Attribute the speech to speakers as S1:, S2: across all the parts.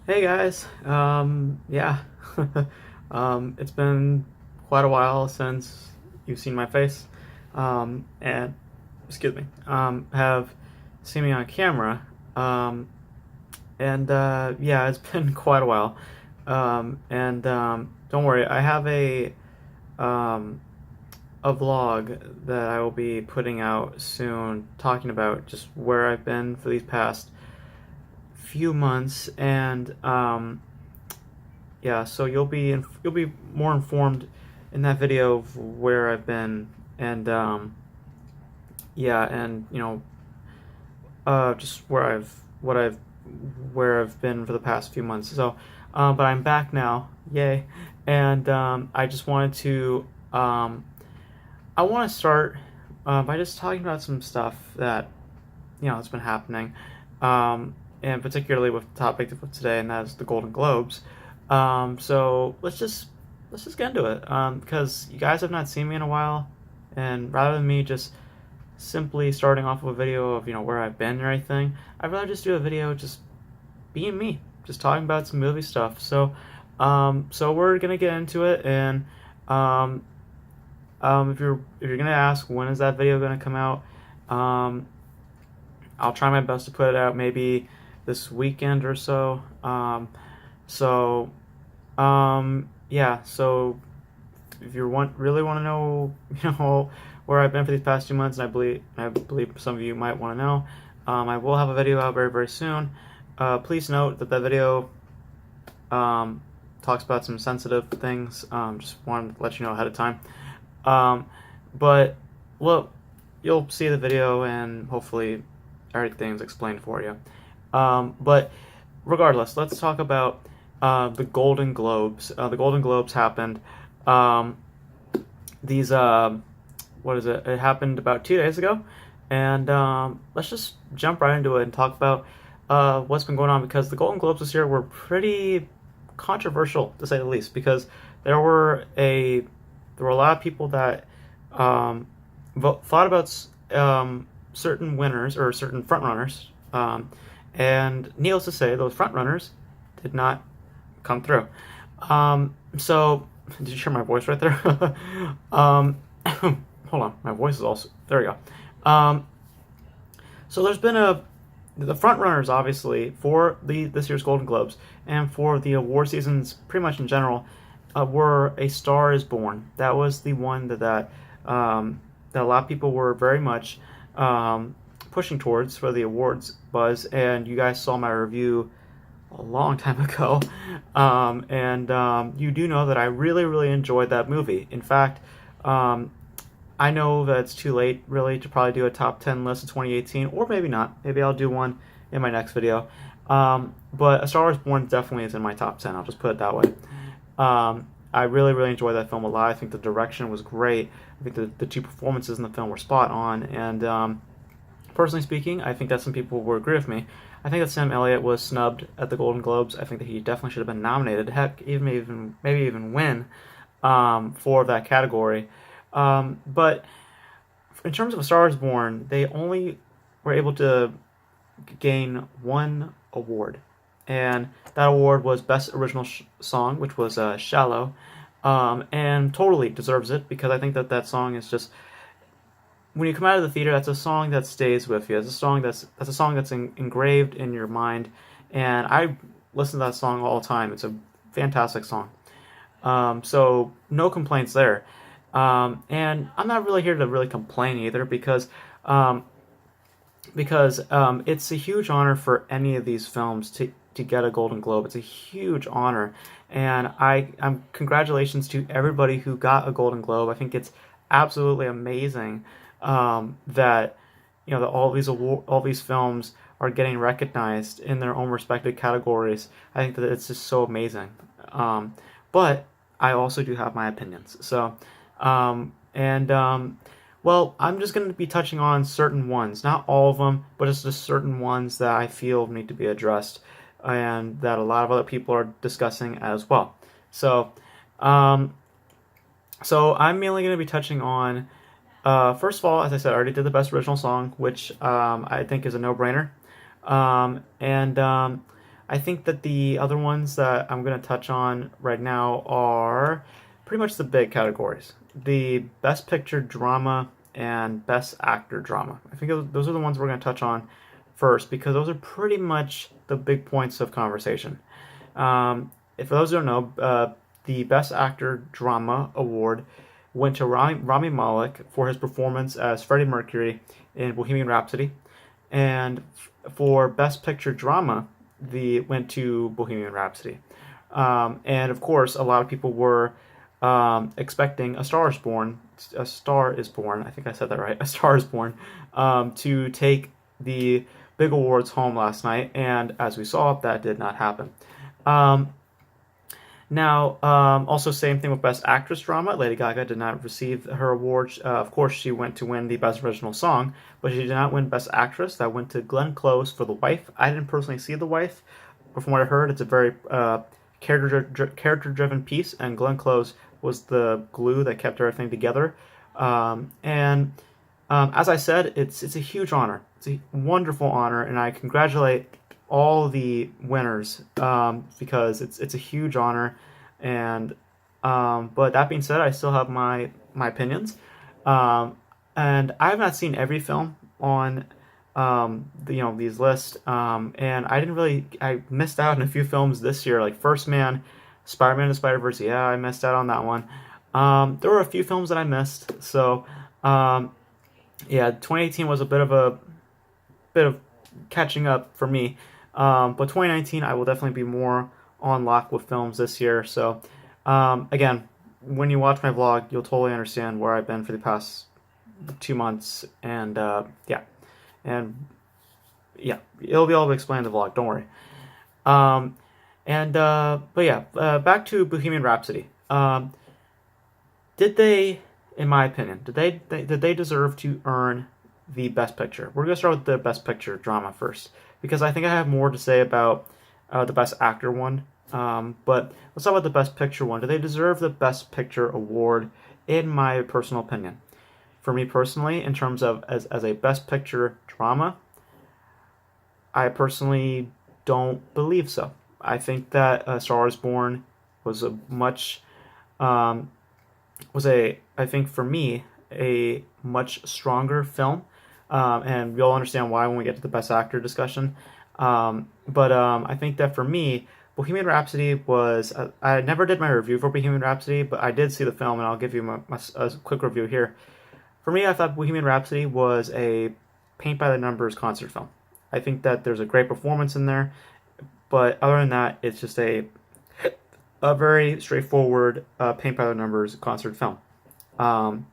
S1: Hey guys, yeah, it's been quite a while since you've seen my face, and excuse me, have seen me on camera, um, and yeah, it's been quite a while, and don't worry, I have um, a vlog that I will be putting out soon, talking about just where I've been for these past few months, and yeah, so you'll be more informed in that video of where I've been, and yeah, and just where I've been for the past few months. So, but I'm back now, yay! And I just wanted to I want to start by just talking about some stuff that that's been happening, and particularly with the topic of today, and that's the Golden Globes. So let's just get into it, because you guys have not seen me in a while, and rather than me just simply starting off with a video of where I've been or anything, I'd rather just do a video just being me, just talking about some movie stuff. So we're gonna get into it, and um, if you're gonna ask when is that video gonna come out, um, I'll try my best to put it out maybe this weekend or so. So yeah. So if you really want to know, where I've been for these past 2 months, and I believe some of you might want to know, I will have a video out very very soon. Please note that video um, talks about some sensitive things. Just wanted to let you know ahead of time. Um, but well, you'll see the video and hopefully everything's explained for you. But regardless, let's talk about the Golden Globes. The Golden Globes happened. Um, these what is it? It happened about 2 days ago, and let's just jump right into it and talk about what's been going on, because the Golden Globes this year were pretty controversial to say the least, because there were a there were a lot of people that um, thought about certain winners or certain frontrunners, and needless to say, those frontrunners did not come through. So, did you hear my voice right there? Hold on, my voice is also there. We go. So there's been the front runners, obviously, for this year's Golden Globes and for the award seasons pretty much in general, were A Star Is Born. That was the one that a lot of people were very much pushing towards for the awards buzz, and you guys saw my review a long time ago, and you do know that I really really enjoyed that movie. In fact, I know that it's too late, really, to probably do a top 10 list of 2018, or maybe not. Maybe I'll do one in my next video. But A Star Is Born definitely is in my top 10. I'll just put it that way. I really, really enjoyed that film a lot. I think the direction was great. I think the two performances in the film were spot on. And personally speaking, I think that some people will agree with me. I think that Sam Elliott was snubbed at the Golden Globes. I think that he definitely should have been nominated. Heck, maybe even win for that category. But in terms of A Star Is Born, they only were able to gain one award, and that award was Best Original Song, which was "Shallow," and totally deserves it, because I think that song is just, when you come out of the theater, that's a song that stays with you. It's a song that's engraved in your mind, and I listen to that song all the time. It's a fantastic song. So no complaints there. And I'm not really here to really complain either, because it's a huge honor for any of these films to get a Golden Globe. It's a huge honor, and I'm congratulations to everybody who got a Golden Globe. I think it's absolutely amazing that that all these films are getting recognized in their own respective categories. I think that it's just so amazing. But I also do have my opinions. And well, I'm just going to be touching on certain ones, not all of them, but just certain ones that I feel need to be addressed, and that a lot of other people are discussing as well. So, um, so I'm mainly going to be touching on, first of all, as I said, I already did the Best Original Song, which I think is a no-brainer. And I think that the other ones that I'm going to touch on right now are pretty much the big categories: the Best Picture drama and Best Actor drama. I think those are the ones we're going to touch on first because those are pretty much the big points of conversation. If for those who don't know, the Best Actor Drama Award went to Rami Malek for his performance as Freddie Mercury in Bohemian Rhapsody, and for Best Picture Drama, the went to Bohemian Rhapsody. And of course, a lot of people were expecting A Star Is Born. A Star Is Born. I think I said that right. A Star Is Born to take the big awards home last night, and as we saw, that did not happen. Um, also same thing with Best Actress Drama. Lady Gaga did not receive her award. Of course, she went to win the Best Original Song, but she did not win Best Actress. That went to Glenn Close for The Wife. I didn't personally see The Wife, but from what I heard, it's a very character-driven piece, and Glenn Close was the glue that kept everything together. And as I said, it's a huge honor. It's a wonderful honor, and I congratulate all the winners because it's a huge honor. And but that being said, I still have my opinions, and I have not seen every film on these lists. And I missed out on a few films this year, like First Man, Spider-Man and the Spider-Verse. Yeah, I missed out on that one. There were a few films that I missed, so yeah, 2018 was a bit of catching up for me. But 2019, I will definitely be more on lock with films this year. So, again, when you watch my vlog, you'll totally understand where I've been for the past 2 months. And yeah, and yeah, it'll be all explained in the vlog. Don't worry. But yeah, back to Bohemian Rhapsody. Did they, in my opinion, did they deserve to earn the Best Picture? We're gonna start with the Best Picture drama first because I think I have more to say about the Best Actor one. But let's talk about the Best Picture one. Do they deserve the Best Picture award? In my personal opinion, for me personally, in terms of as a Best Picture drama, I personally don't believe so. I think that Star Is Born was a much I think for me a much stronger film, and you'll understand why when we get to the Best Actor discussion. I think that for me, Bohemian Rhapsody was. I never did my review for Bohemian Rhapsody, but I did see the film, and I'll give you a quick review here. For me, I thought Bohemian Rhapsody was a paint by the numbers concert film. I think that there's a great performance in there, but other than that, it's just a very straightforward paint by the numbers concert film. Um,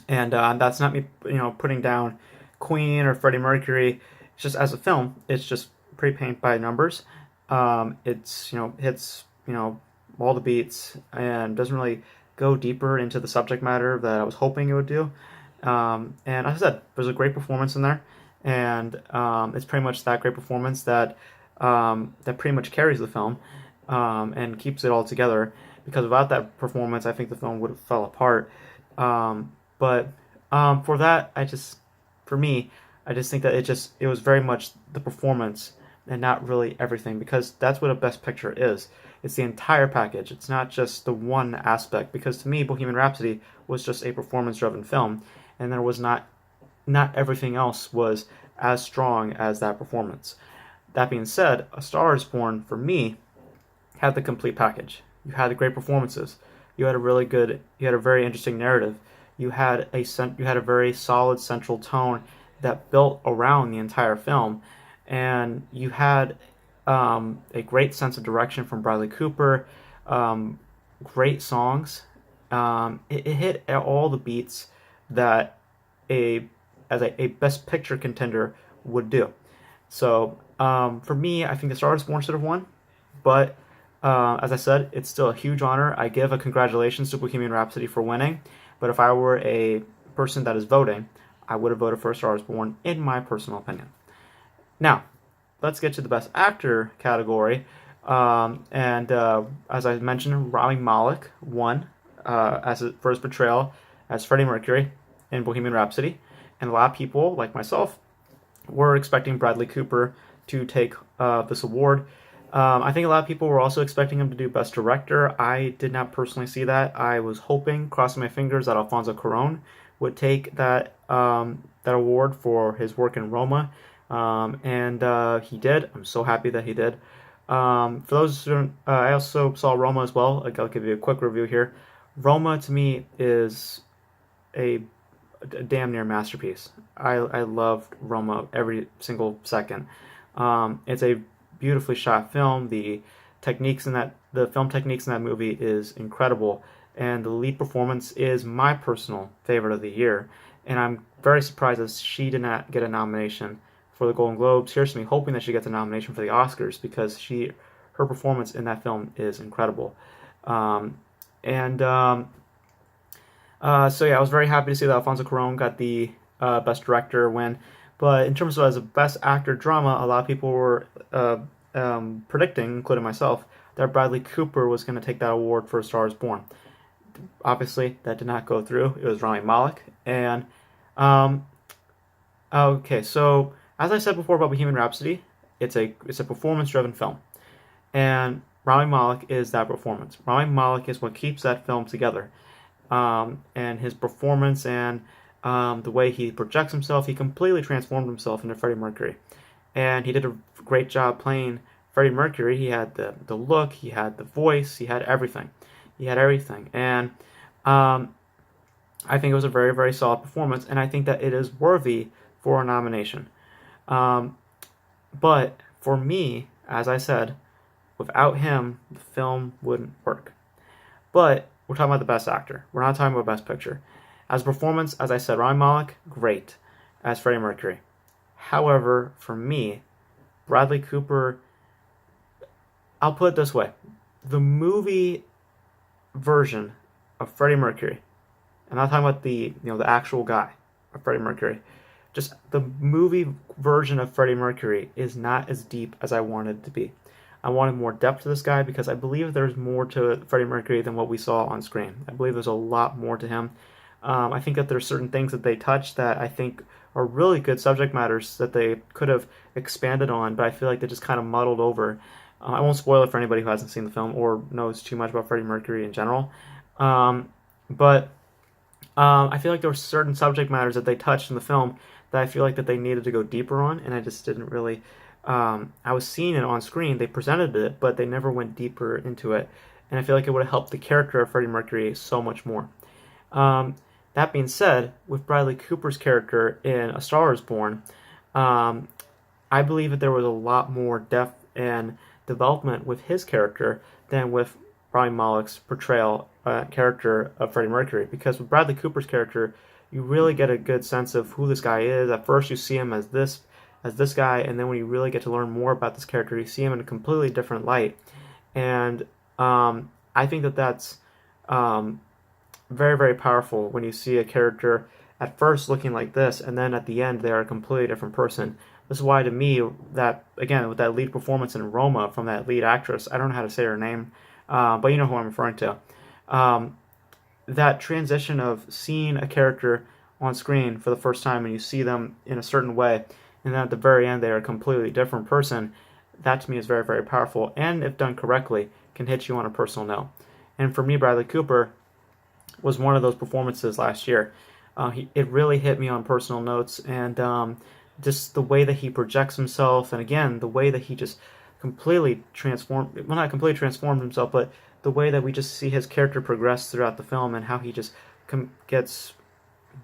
S1: and That's not me, putting down Queen or Freddie Mercury. It's just as a film, it's just pretty paint by numbers. It's hits all the beats and doesn't really go deeper into the subject matter that I was hoping it would do. And as I said, there's a great performance in there, and it's pretty much that great performance that pretty much carries the film and keeps it all together. Because without that performance, I think the film would have fell apart. For that, for me, I just think that it was very much the performance and not really everything, because that's what a Best Picture is. It's the entire package. It's not just the one aspect. Because to me, Bohemian Rhapsody was just a performance-driven film, and there was not everything else was as strong as that performance. That being said, A Star Is Born for me had the complete package. You had great performances. You had a very interesting narrative. You had a very solid central tone that built around the entire film, and you had a great sense of direction from Bradley Cooper. Great songs. It hit all the beats that a Best Picture contender would do. So for me, I think The Star Is Born should have won, but as I said, it's still a huge honor. I give a congratulations to Bohemian Rhapsody for winning, but if I were a person that is voting, I would have voted for A Star Is Born, in my personal opinion. Now, let's get to the Best Actor category. As I mentioned, Rami Malek won for his portrayal as Freddie Mercury in Bohemian Rhapsody, and a lot of people, like myself, were expecting Bradley Cooper to take this award. I think a lot of people were also expecting him to do Best Director. I did not personally see that. I was hoping, crossing my fingers, that Alfonso Cuarón would take that award for his work in Roma, and he did. I'm so happy that he did. For those who don't, I also saw Roma as well. I'll give you a quick review here. Roma to me is a damn near masterpiece. I loved Roma every single second. It's a beautifully shot film. The film techniques in that movie is incredible, and the lead performance is my personal favorite of the year. And I'm very surprised that she did not get a nomination for the Golden Globes. Here's me hoping that she gets a nomination for the Oscars because her performance in that film is incredible. And So yeah, I was very happy to see that Alfonso Cuarón got the Best Director win. But in terms of as a Best Actor drama, a lot of people were predicting, including myself, that Bradley Cooper was going to take that award for A Star Is Born. Obviously, that did not go through. It was Rami Malek. And okay, so as I said before about Bohemian Rhapsody, it's a performance-driven film, and Rami Malek is that performance. Rami Malek is what keeps that film together, and his performance and the way he projects himself, he completely transformed himself into Freddie Mercury, and he did a great job playing Freddie Mercury. He had the look, he had the voice, he had everything, and I think it was a very, very solid performance, and I think that it is worthy for a nomination. Um, but for me, as I said, without him, the film wouldn't work. But we're talking about the best actor. We're not talking about best picture. As performance, as I said, Ryan Malek, great as Freddie Mercury. However, for me, Bradley Cooper, I'll put it this way. The movie version of Freddie Mercury, I'm not talking about the actual guy of Freddie Mercury, just the movie version of Freddie Mercury is not as deep as I wanted it to be. I wanted more depth to this guy because I believe there's more to Freddie Mercury than what we saw on screen. I believe there's a lot more to him. I think that there's certain things that they touch that I think are really good subject matters that they could have expanded on, but I feel like they just kind of muddled over. I won't spoil it for anybody who hasn't seen the film or knows too much about Freddie Mercury in general. But I feel like there were certain subject matters that they touched in the film that I feel like that they needed to go deeper on, and I just didn't really. I was seeing it on screen. They presented it, but they never went deeper into it, and I feel like it would have helped the character of Freddie Mercury so much more. That being said, with Bradley Cooper's character in A Star Is Born, I believe that there was a lot more depth and development with his character than with Rami Malek's portrayal character of Freddie Mercury. Because with Bradley Cooper's character, you really get a good sense of who this guy is. At first, you see him as this guy, and then when you really get to learn more about this character, you see him in a completely different light. And I think that that's very, very powerful when you see a character at first looking like this, and then at the end they are a completely different person. This is why, to me, that again with that lead performance in Roma from that lead actress, I don't know how to say her name, but you know who I'm referring to. That transition of seeing a character on screen for the first time and you see them in a certain way, and then at the very end they are a completely different person. That to me is very, very powerful, and if done correctly, can hit you on a personal note. And for me, Bradley Cooper was one of those performances last year. It really hit me on personal notes, and just the way that he projects himself, and again, the way that he just completely transformed, well, not completely transformed himself, but the way that we just see his character progress throughout the film, and how he just gets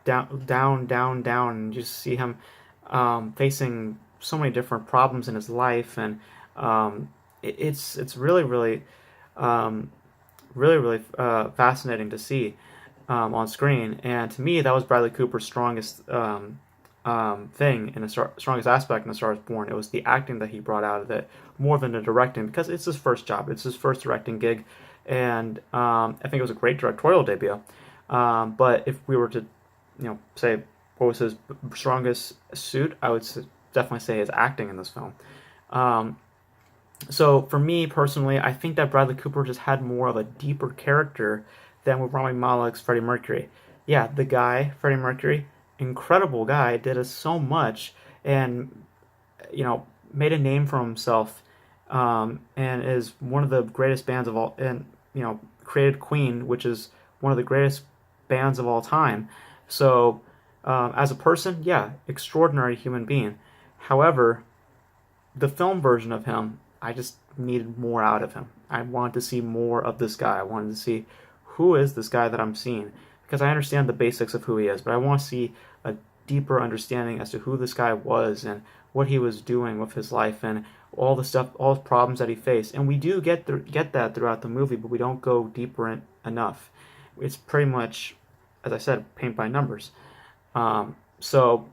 S1: down, and you just see him facing so many different problems in his life, and it's really, really, really fascinating to see on screen. And to me, that was Bradley Cooper's strongest thing in strongest aspect in A Star Is Born. It was the acting that he brought out of it more than the directing, because it's his first job, it's his first directing gig, and I think it was a great directorial debut. But if we were to, say what was his strongest suit, I would definitely say his acting in this film. So for me personally, I think that Bradley Cooper just had more of a deeper character than with Rami Malek's Freddie Mercury. Yeah, the guy, Freddie Mercury, incredible guy, did us so much, and made a name for himself and is one of the greatest bands of all, and created Queen, which is one of the greatest bands of all time. So, as a person, yeah, extraordinary human being. However, the film version of him, I just needed more out of him. I wanted to see more of this guy. I wanted to see who is this guy that I'm seeing, because I understand the basics of who he is, but I want to see a deeper understanding as to who this guy was and what he was doing with his life and all the stuff, all the problems that he faced. And we do get that throughout the movie, but we don't go deeper in enough. It's pretty much, as I said, paint by numbers. Um, so,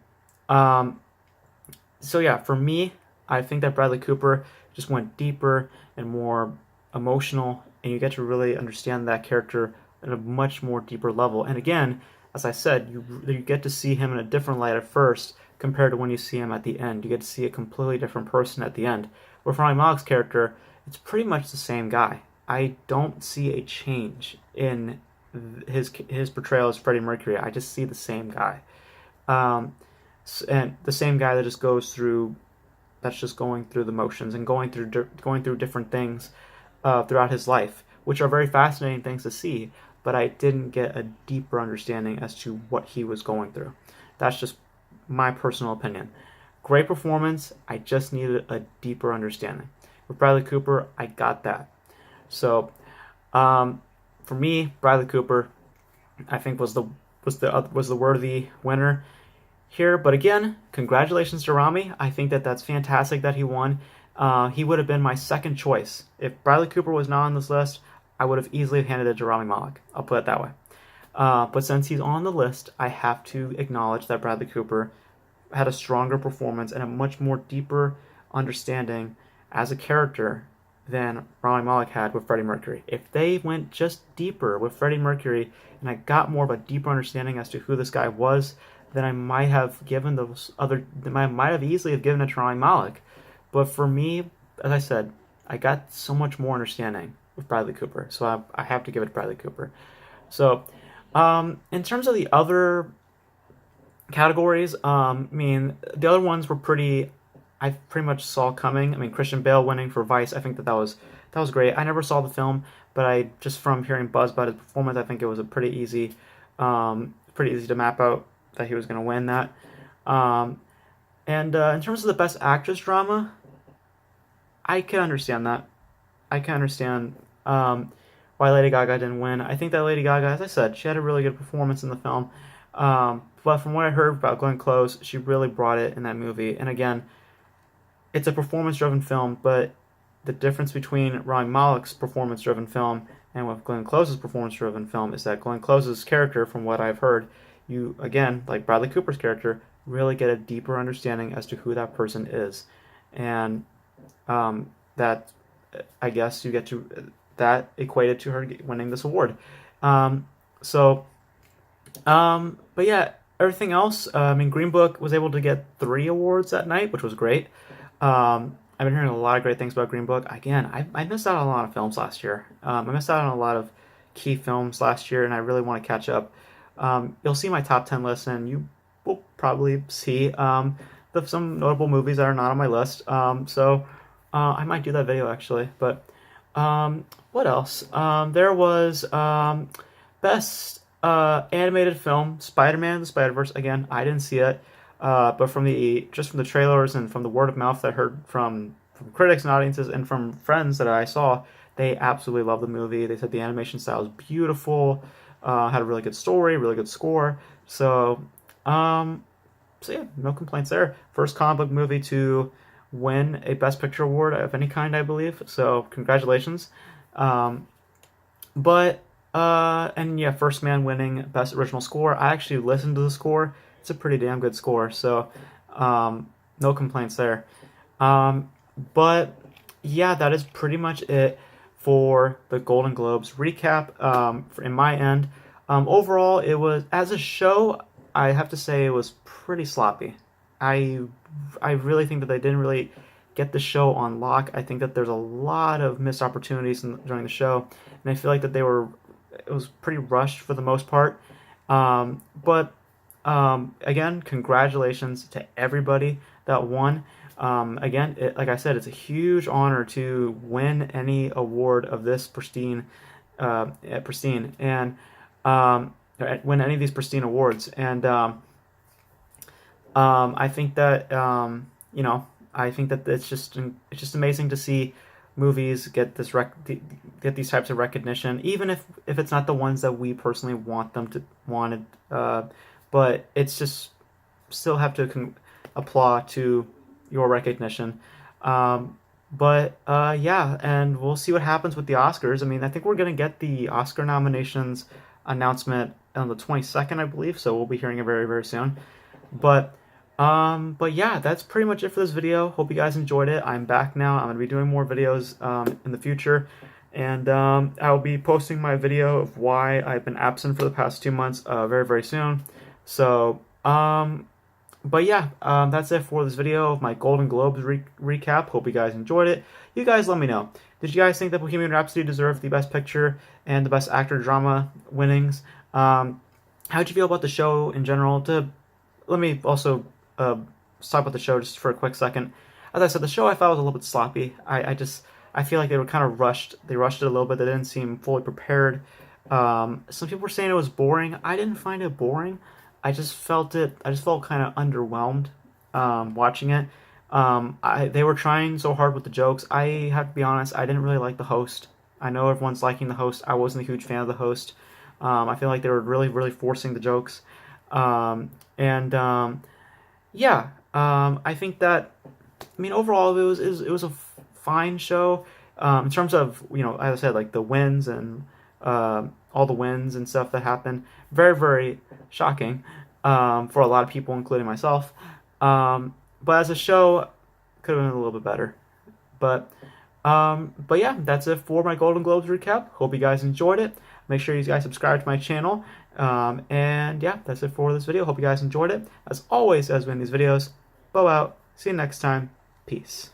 S1: um, so yeah, for me, I think that Bradley Cooper just went deeper and more emotional, and you get to really understand that character at a much more deeper level. And again, as I said, you get to see him in a different light at first compared to when you see him at the end. You get to see a completely different person at the end. Where for Rami Malek's character, it's pretty much the same guy. I don't see a change in his portrayal as Freddie Mercury. I just see the same guy. Um, and the same guy that just goes through that's just going through the motions and going through different things throughout his life, which are very fascinating things to see. But I didn't get a deeper understanding as to what he was going through. That's just my personal opinion. Great performance. I just needed a deeper understanding. With Bradley Cooper, I got that. So, for me, Bradley Cooper, I think was the worthy winner here. But again, congratulations to Rami. I think that that's fantastic that he won. He would have been my second choice. If Bradley Cooper was not on this list, I would have easily handed it to Rami Malek. I'll put it that way. But since he's on the list, I have to acknowledge that Bradley Cooper had a stronger performance and a much more deeper understanding as a character than Rami Malek had with Freddie Mercury. If they went just deeper with Freddie Mercury and I got more of a deeper understanding as to who this guy was, then I might have given those other. I might have easily have given it to Rami Malek. But for me, as I said, I got so much more understanding with Bradley Cooper, so I have to give it to Bradley Cooper. So, in terms of the other categories, I mean, the other ones were pretty. I pretty much saw coming. I mean, Christian Bale winning for Vice, I think that was great. I never saw the film, but I just from hearing buzz about his performance, I think it was a pretty easy to map out that he was going to win that. Um, and in terms of the Best Actress drama, I can understand that. I can understand why Lady Gaga didn't win. I think that Lady Gaga, as I said, she had a really good performance in the film. But from what I heard about Glenn Close, she really brought it in that movie. And again, it's a performance-driven film, but the difference between Rami Malek's performance-driven film and with Glenn Close's performance-driven film is that Glenn Close's character, from what I've heard, you again, like Bradley Cooper's character, really get a deeper understanding as to who that person is, and that I guess you get to that equated to her winning this award. Um, so, but yeah, everything else. I mean, Green Book was able to get 3 awards that night, which was great. I've been hearing a lot of great things about Green Book. Again, I missed out on a lot of films last year. I missed out on a lot of key films last year, and I really want to catch up. You'll see my top 10 list, and you will probably see some notable movies that are not on my list. I might do that video actually. But what else? There was Best Animated Film, Spider-Man: The Spider-Verse. Again, I didn't see it. But from the trailers and from the word of mouth I heard from critics and audiences and from friends that I saw, they absolutely loved the movie. They said the animation style is beautiful, had a really good story, really good score. Um, so yeah, no complaints there. First comic book movie to win a Best Picture award of any kind, I believe. So congratulations. Um, but and yeah, First Man winning Best Original Score. I actually listened to the score. It's a pretty damn good score. So no complaints there. But yeah, that is pretty much it for the Golden Globes recap. In my end, overall, it was as a show. I have to say it was pretty sloppy. I I really think that they didn't really get the show on lock. I think that there's a lot of missed opportunities during the show, and I feel like that it was pretty rushed for the most part. But again, congratulations to everybody that won. Again, like I said, it's a huge honor to win any award of this pristine, and win any of these pristine awards. And I think that I think that it's just amazing to see movies get these types of recognition, even if it's not the ones that we personally wanted. But it's just still have to applaud to your recognition. But yeah, and we'll see what happens with the Oscars. I mean, I think we're gonna get the Oscar nominations announcement on the 22nd, I believe. So we'll be hearing it very, very soon. But yeah, that's pretty much it for this video. Hope you guys enjoyed it. I'm back now. I'm gonna be doing more videos in the future, and I'll be posting my video of why I've been absent for the past 2 months very, very soon. So but yeah, that's it for this video of my Golden Globes recap. Hope you guys enjoyed it. You guys let me know. Did you guys think that Bohemian Rhapsody deserved the Best Picture and the Best Actor Drama winnings? How'd you feel about the show in general? Let me also talk about the show just for a quick second. As I said, the show I thought was a little bit sloppy. I feel like they were kind of rushed. They rushed it a little bit. They didn't seem fully prepared. Some people were saying it was boring. I didn't find it boring. I just felt kind of underwhelmed watching it. They were trying so hard with the jokes. I have to be honest, I didn't really like the host. I know everyone's liking the host. I wasn't a huge fan of the host. I feel like they were really, really forcing the jokes. Yeah, I think that, I mean, overall, it was a fine show. In terms of, as I said, like the wins and all the wins and stuff that happened, very, very shocking for a lot of people, including myself. But as a show, could have been a little bit better. But yeah, that's it for my Golden Globes recap. Hope you guys enjoyed it. Make sure you guys subscribe to my channel. And yeah, that's it for this video. Hope you guys enjoyed it. As always, as in these videos, Beau out. See you next time. Peace.